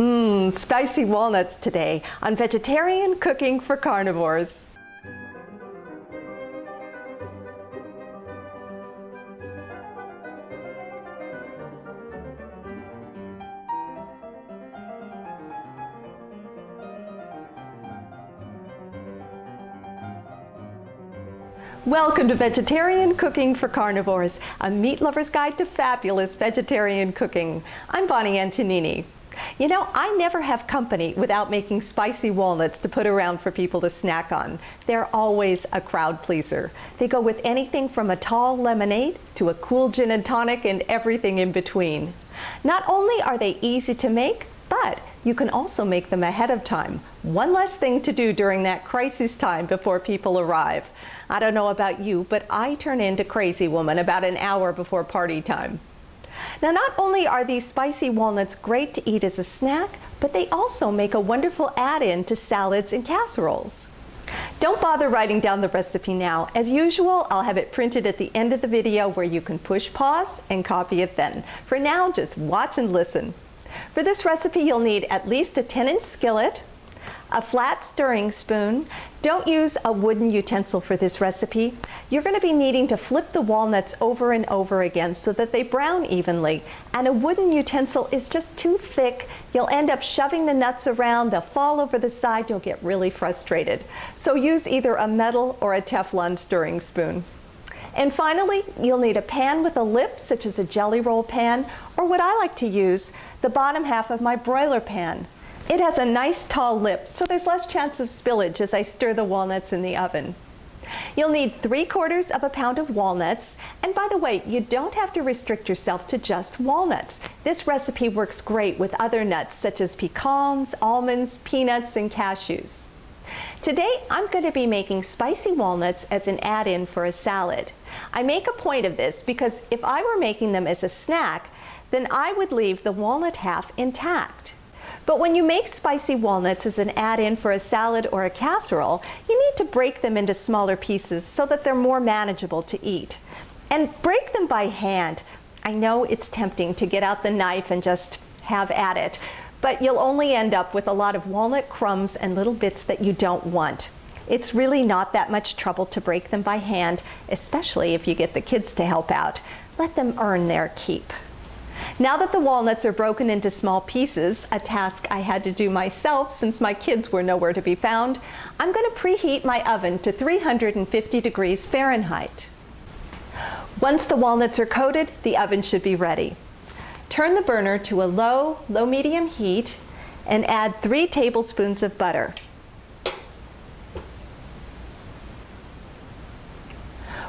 Spicy walnuts today on Vegetarian Cooking for Carnivores. Welcome to Vegetarian Cooking for Carnivores, a meat lover's guide to fabulous vegetarian cooking. I'm Bonnie Antonini. You know, I never have company without making spicy walnuts to put around for people to snack on. They're always a crowd pleaser. They go with anything from a tall lemonade to a cool gin and tonic and everything in between. Not only are they easy to make, but you can also make them ahead of time. One less thing to do during that crisis time before people arrive. I don't know about you, but I turn into crazy woman about an hour before party time. Now, not only are these spicy walnuts great to eat as a snack, but they also make a wonderful add-in to salads and casseroles. Don't bother writing down the recipe now. As usual, I'll have it printed at the end of the video where you can push pause and copy it then. For now, just watch and listen. For this recipe, you'll need at least a 10-inch skillet, a flat stirring spoon. Don't use a wooden utensil for this recipe. You're going to be needing to flip the walnuts over and over again so that they brown evenly. And a wooden utensil is just too thick. You'll end up shoving the nuts around, they'll fall over the side, you'll get really frustrated. So use either a metal or a Teflon stirring spoon. And finally, you'll need a pan with a lip, such as a jelly roll pan, or what I like to use, the bottom half of my broiler pan. It has a nice tall lip, so there's less chance of spillage as I stir the walnuts in the oven. You'll need 3/4 of a pound of walnuts, and by the way, you don't have to restrict yourself to just walnuts. This recipe works great with other nuts such as pecans, almonds, peanuts, and cashews. Today, I'm going to be making spicy walnuts as an add-in for a salad. I make a point of this because if I were making them as a snack, then I would leave the walnut half intact. But when you make spicy walnuts as an add-in for a salad or a casserole, you need to break them into smaller pieces so that they're more manageable to eat. And break them by hand. I know it's tempting to get out the knife and just have at it, but you'll only end up with a lot of walnut crumbs and little bits that you don't want. It's really not that much trouble to break them by hand, especially if you get the kids to help out. Let them earn their keep. Now that the walnuts are broken into small pieces, a task I had to do myself since my kids were nowhere to be found, I'm going to preheat my oven to 350 degrees Fahrenheit. Once the walnuts are coated, the oven should be ready. Turn the burner to a low-medium heat and add 3 tablespoons of butter.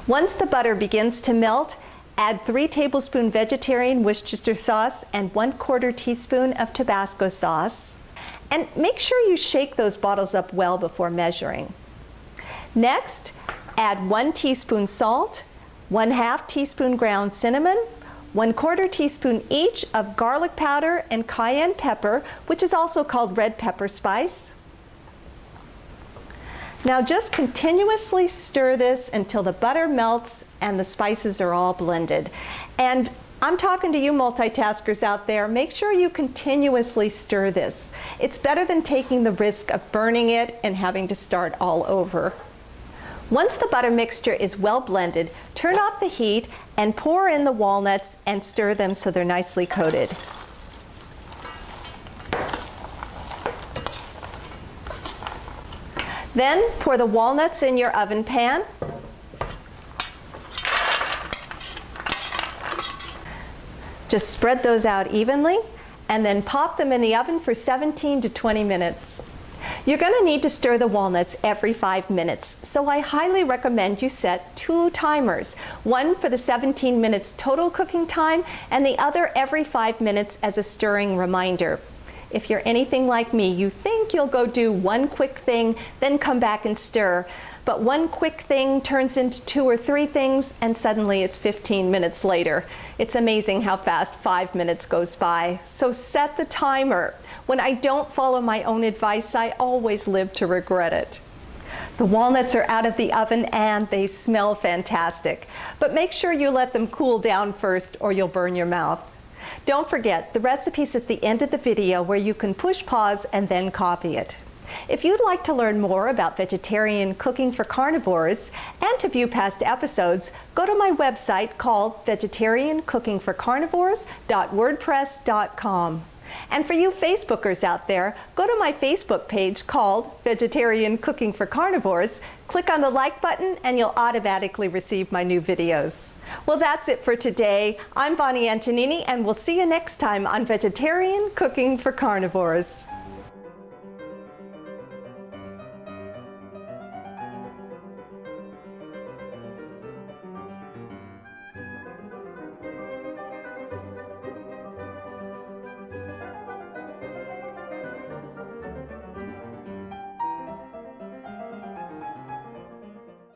Once the butter begins to melt, add 3 tablespoons vegetarian Worcestershire sauce and 1/4 teaspoon of Tabasco sauce. And make sure you shake those bottles up well before measuring. Next, add 1 teaspoon salt, 1/2 teaspoon ground cinnamon, 1/4 teaspoon each of garlic powder and cayenne pepper, which is also called red pepper spice. Now just continuously stir this until the butter melts and the spices are all blended. And I'm talking to you multitaskers out there, make sure you continuously stir this. It's better than taking the risk of burning it and having to start all over. Once the butter mixture is well blended, turn off the heat and pour in the walnuts and stir them so they're nicely coated. Then pour the walnuts in your oven pan. Just spread those out evenly and then pop them in the oven for 17 to 20 minutes. You're going to need to stir the walnuts every 5 minutes, so I highly recommend you set 2 timers, one for the 17 minutes total cooking time and the other every 5 minutes as a stirring reminder. If you're anything like me, you think you'll go do one quick thing, then come back and stir. But one quick thing turns into 2 or 3 things, and suddenly it's 15 minutes later. It's amazing how fast 5 minutes goes by. So set the timer. When I don't follow my own advice, I always live to regret it. The walnuts are out of the oven and they smell fantastic. But make sure you let them cool down first or you'll burn your mouth. Don't forget, the recipe's at the end of the video where you can push pause and then copy it. If you'd like to learn more about vegetarian cooking for carnivores and to view past episodes, go to my website called vegetariancookingforcarnivores.wordpress.com. And for you Facebookers out there, go to my Facebook page called Vegetarian Cooking for Carnivores, click on the like button, and you'll automatically receive my new videos. Well, that's it for today. I'm Bonnie Antonini, and we'll see you next time on Vegetarian Cooking for Carnivores.